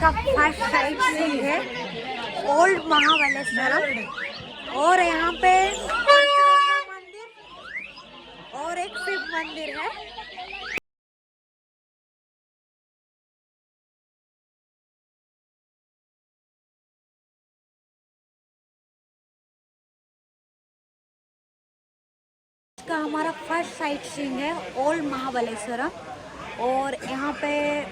का first sight seeing है old महाबलेश्वरम। और यहाँ पे पंचगंगा मंदिर और एक शिव मंदिर है। का हमारा फर्स्ट साइट सीइंग है ओल्ड महाबलेश्वरम। और यहाँ पे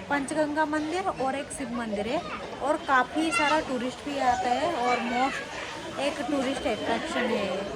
पंचगंगा मंदिर और एक शिव मंदिर है और काफ़ी सारा टूरिस्ट भी आता है और मोस्ट एक टूरिस्ट अट्रैक्शन है।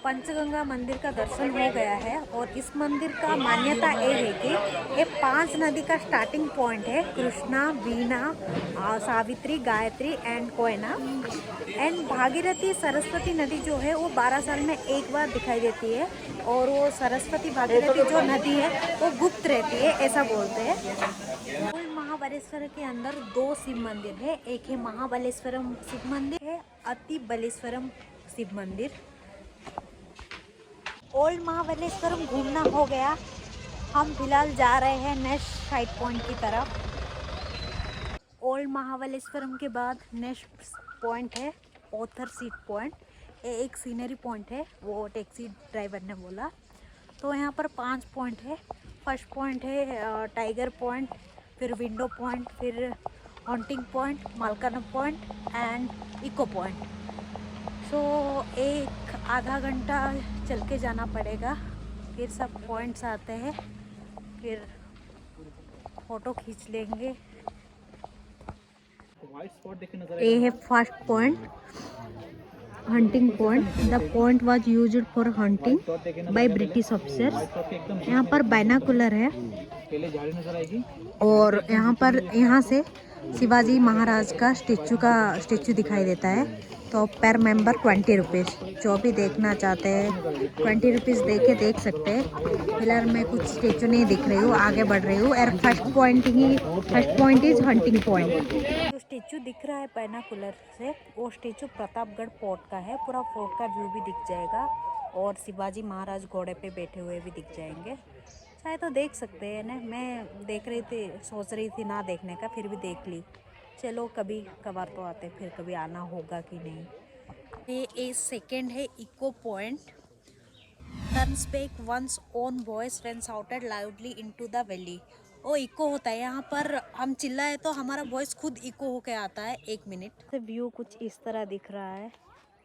पंचगंगा मंदिर का दर्शन हो गया है और इस मंदिर का मान्यता ये है कि ये 5 नदी का स्टार्टिंग पॉइंट है। कृष्णा, वीणा, सावित्री, गायत्री एंड कोयना एंड भागीरथी सरस्वती नदी जो है वो 12 साल में एक बार दिखाई देती है। और वो सरस्वती भागीरथी जो नदी है वो गुप्त रहती है ऐसा बोलते हैं। महाबलेश्वर के अंदर 2 शिव मंदिर है। एक है महाबलेश्वरम शिव मंदिर है, अति बलेश्वरम शिव मंदिर। ओल्ड महाबलेश्वरम घूमना हो गया, हम फिलहाल जा रहे हैं नेक्स्ट साइड पॉइंट की तरफ। ओल्ड महाबलेश्वरम के बाद नेक्स्ट पॉइंट है ऑथर सीट पॉइंट। ये एक सीनरी पॉइंट है, वो टैक्सी ड्राइवर ने बोला। तो यहाँ पर 5 पॉइंट है। फर्स्ट पॉइंट है टाइगर पॉइंट, फिर विंडो पॉइंट, फिर हॉन्टिंग पॉइंट, मालकाना point and echo point. So एक आधा घंटा चल के जाना पड़ेगा, फिर सब पॉइंट्स आते हैं, फिर फोटो खींच लेंगे। ये है first point hunting point. The point was used for hunting by British officers. यहाँ पर बाइनाकुलर है और यहाँ से शिवाजी महाराज का स्टेचू दिखाई देता है। तो पर मेंबर 20 रुपीज़। जो भी देखना चाहते हैं 20 रुपीज़ दे के देख सकते हैं। फिलहाल मैं कुछ स्टेचू नहीं दिख रही हूँ, आगे बढ़ रही हूँ। और first point is hunting point. जो स्टेचू दिख रहा है बाइनाकुलर से, वो स्टेचू प्रतापगढ़ फोर्ट का है। पूरा फोर्ट का व्यू भी दिख जाएगा और शिवाजी महाराज घोड़े पे बैठे हुए भी दिख जाएंगे। शायद तो देख सकते हैं ना, मैं देख रही थी, सोच रही थी ना देखने का, फिर भी देख ली। चलो कभी कभार तो आते, फिर कभी आना होगा कि नहीं। ये सेकेंड है echo point. Turns back one's own voice when shouted loudly into the valley. वो इको होता है, यहाँ पर हम चिल्लाए तो हमारा वॉइस खुद इको होके आता है। 1 मिनट। व्यू कुछ इस तरह दिख रहा है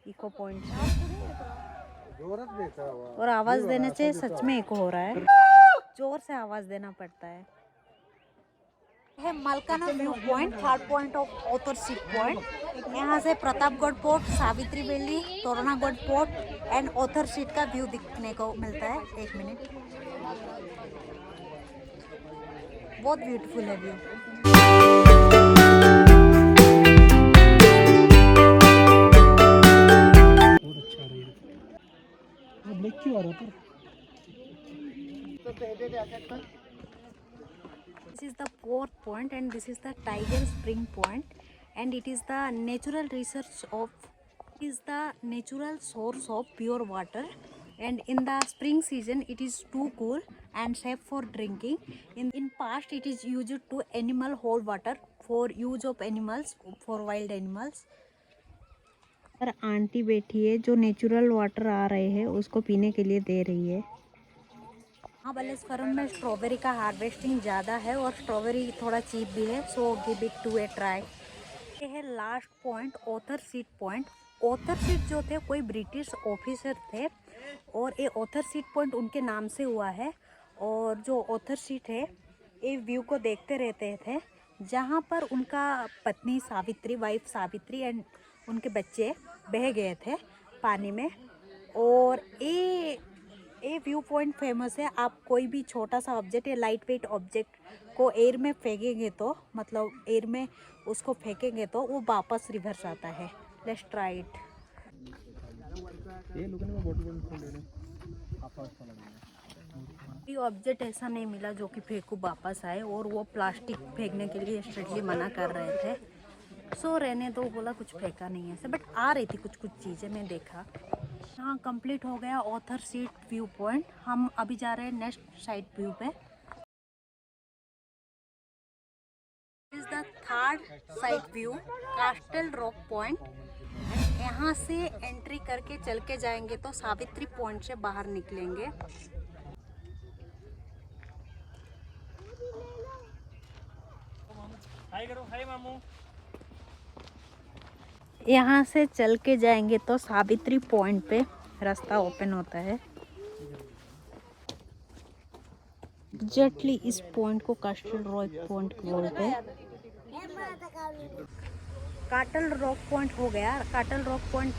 इको पॉइंट से। और आवाज़ देने से सच में इको हो रहा है, जोर से आवाज़ देना पड़ता है। मालकाना view point, third point of Arthur seat point. यहाँ से Pratapgarh fort, Savitri valley, Tornagad fort and Arthur seat का व्यू दिखने को मिलता है। 1 मिनट। बहुत ब्यूटीफुल है व्यू। बहुत अच्छा है। अब ब्लैक क्यों आ रहा था? This is the 4th point and this is the Tiger Spring point, and it is the natural source of pure water, and in the spring season it is too cool and safe for drinking. In past it is used to animal hold water for use of animals, for wild animals. पर aunty बैठी है जो natural water आ रहे हैं उसको पीने के लिए दे रही है। महाबलेश्वरम में स्ट्रॉबेरी का हार्वेस्टिंग ज़्यादा है और स्ट्रॉबेरी थोड़ा चीप भी है, so give it to a try. ये है last point Arthur seat point. Arthur seat जो थे कोई ब्रिटिश ऑफिसर थे और ये ऑथर सीट पॉइंट उनके नाम से हुआ है। और जो ऑथर सीट है ये व्यू को देखते रहते थे, जहाँ पर उनका पत्नी सावित्री, वाइफ सावित्री एंड उनके बच्चे बह गए थे पानी में। और ये व्यू पॉइंट फेमस है। आप कोई भी छोटा सा ऑब्जेक्ट या लाइट वेट ऑब्जेक्ट को एयर में फेंकेंगे तो, मतलब एयर में उसको फेंकेंगे तो वो वापस रिवर्स आता है। Let's try it. ये ऑब्जेक्ट ऐसा नहीं मिला जो कि फेंकू वापस आए, और वो प्लास्टिक फेंकने के लिए स्ट्रिक्टली मना कर रहे थे। सो रहने दो, बोला कुछ फेंका नहीं है ऐसे, बट आ रही थी कुछ चीज़ें मैं देखा। हाँ, कंप्लीट हो गया ऑथर सीट व्यू पॉइंट। हम अभी जा रहे हैं नेक्स्ट साइड व्यू पे। Is the third side view, कास्टल rock point. यहाँ से एंट्री करके चल के जाएंगे तो सावित्री पॉइंट से बाहर निकलेंगे। हाय करो, हाय मामू। यहाँ से चल के जाएंगे तो सावित्री पॉइंट पे रास्ता ओपन होता है। एग्जैक्टली इस पॉइंट को कास्टल रॉक पॉइंट बोलते हैं। काटल रॉक पॉइंट हो गया। काटल रॉक पॉइंट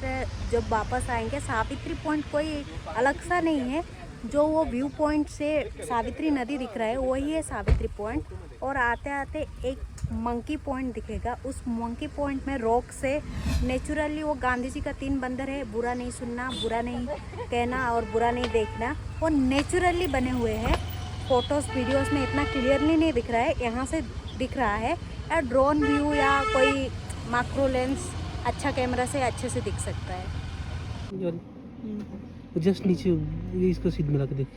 जब वापस आएंगे, सावित्री पॉइंट कोई अलग सा नहीं है। जो वो व्यू पॉइंट से सावित्री नदी दिख रहा है वही है सावित्री पॉइंट। और आते आते एक मंकी पॉइंट दिखेगा। उस मंकी पॉइंट में रॉक से नेचुरली वो गांधी जी का 3 बंदर है, बुरा नहीं सुनना, बुरा नहीं कहना और बुरा नहीं देखना, वो नेचुरली बने हुए हैं। फोटोज़ वीडियोस में इतना क्लियरली नहीं दिख रहा है, यहाँ से दिख रहा है। या ड्रोन व्यू या कोई मैक्रो लेंस अच्छा कैमरा से अच्छे से दिख सकता है। जस्ट नीचे ये इसको सीध मिला के देख।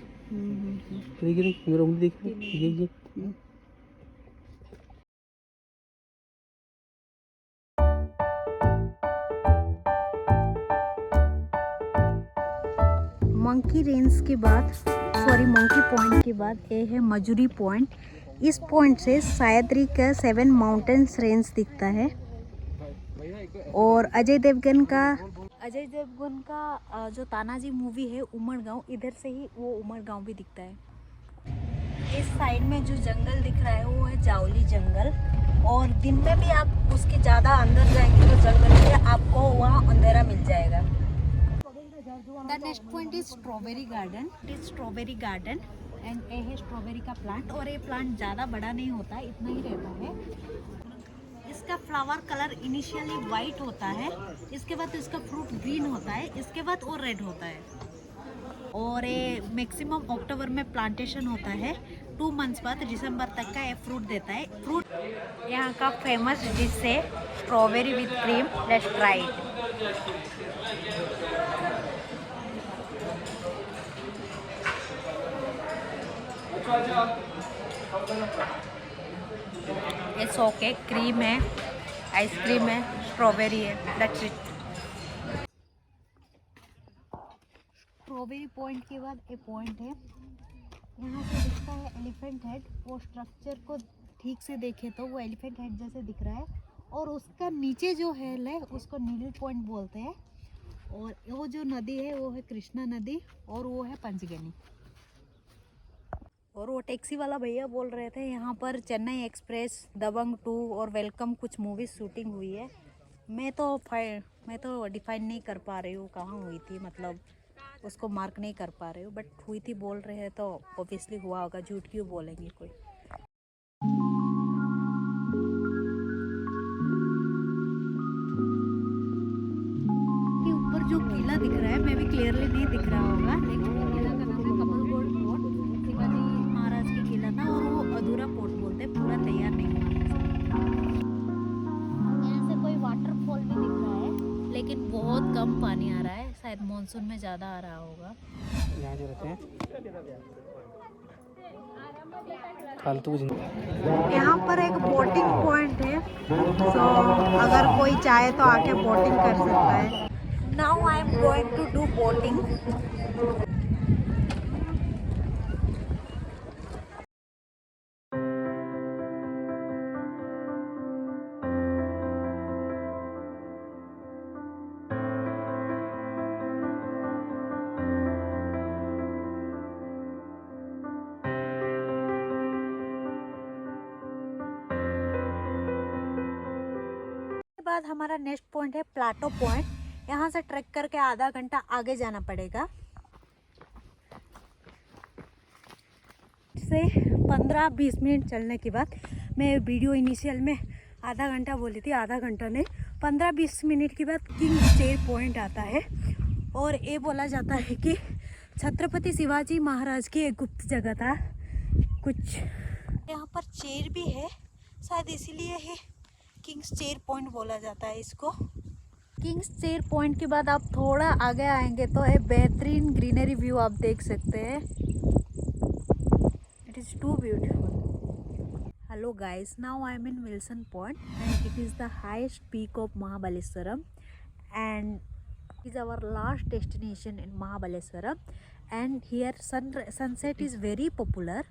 देख मेरा उंगली देख ये मंकी रेंज के बाद, सॉरी मंकी पॉइंट के बाद ये है मजूरी पॉइंट। इस पॉइंट से सह्याद्री का 7 माउंटेन्स रेंज दिखता है। और अजय देवगन का जो तानाजी मूवी है उमरगांव, इधर से ही वो उमरगांव भी दिखता है। इस साइड में जो जंगल दिख रहा है वो है जावली जंगल। और दिन में भी आप उसके ज़्यादा अंदर जाएंगे तो जंगल में आपको वहाँ अंधेरा मिल जाएगा। The next point is strawberry garden. It is strawberry garden and ये है स्ट्रॉबेरी का प्लांट। और ये प्लांट ज़्यादा बड़ा नहीं होता है, इतना ही रहता है। इसका फ्लावर कलर इनिशियली वाइट होता है, इसके बाद इसका फ्रूट ग्रीन होता है, इसके बाद वो रेड होता है। और ये मैक्सिमम अक्टूबर में प्लांटेशन होता है। 2 मंथ्स बाद दिसंबर तक का ये फ्रूट देता है। फ्रूट यहाँ का फेमस डिश है strawberry with cream. Let's try it. It's okay, cream है, आइसक्रीम है, स्ट्रॉबेरी है, दैट्स इट। स्ट्रॉबेरी पॉइंट के बाद एक पॉइंट है, यहाँ से दिखता है एलिफेंट हेड। वो स्ट्रक्चर को ठीक से देखे तो वो एलिफेंट हेड जैसे दिख रहा है। और उसका नीचे जो हिल है उसको नीडल पॉइंट बोलते हैं। और वो जो नदी है वो है कृष्णा नदी और वो है पंचगनी। और वो टैक्सी वाला भैया बोल रहे थे यहाँ पर चेन्नई एक्सप्रेस, दबंग 2 और वेलकम कुछ मूवीज शूटिंग हुई है। मैं तो डिफाइन नहीं कर पा रही हूँ कहाँ हुई थी, मतलब उसको मार्क नहीं कर पा रही हूँ, बट हुई थी बोल रहे हैं तो ऑब्वियसली हुआ होगा, झूठ क्यों बोलेंगे कोई। के ऊपर जो किला दिख रहा है, मैं भी क्लियरली नहीं दिख रहा होगा, लेकिन वो किला का नाम है कमलगोड फोर्ट। शिवाजी महाराज की किला था और वो अधूरा फोर्ट बोलते, पूरा तैयार नहीं हुआ। यहाँ से कोई वाटरफॉल भी दिख रहा है, लेकिन बहुत कम पानी आ रहा है, शायद मानसून में ज़्यादा आ रहा होगा। यहाँ जो रहते हैं फालतू। यहाँ पर एक बोटिंग पॉइंट है, तो अगर कोई चाहे तो आके बोटिंग कर सकता है। Now I am going to do boating. बाद हमारा नेक्स्ट पॉइंट है प्लाटो पॉइंट। यहाँ से ट्रैक करके आधा घंटा आगे जाना पड़ेगा। से 15-20 मिनट चलने के बाद, मैं वीडियो इनिशियल में आधा घंटा बोली थी, आधा घंटा नहीं, 15-20 मिनट के बाद किंग चेयर पॉइंट आता है। और ये बोला जाता है कि छत्रपति शिवाजी महाराज की एक गुप्त जगह था कुछ। यहाँ पर चेयर भी है, शायद इसीलिए है किंग्स चेयर पॉइंट बोला जाता है इसको। किंग्स चेयर पॉइंट के बाद आप थोड़ा आगे आएंगे तो एक बेहतरीन ग्रीनरी व्यू आप देख सकते हैं. It is too beautiful. Hello guys, now I am in Wilson Point and it is the highest peak of Mahabaleshwaram and it is our last destination in Mahabaleshwaram and here sunset is very popular.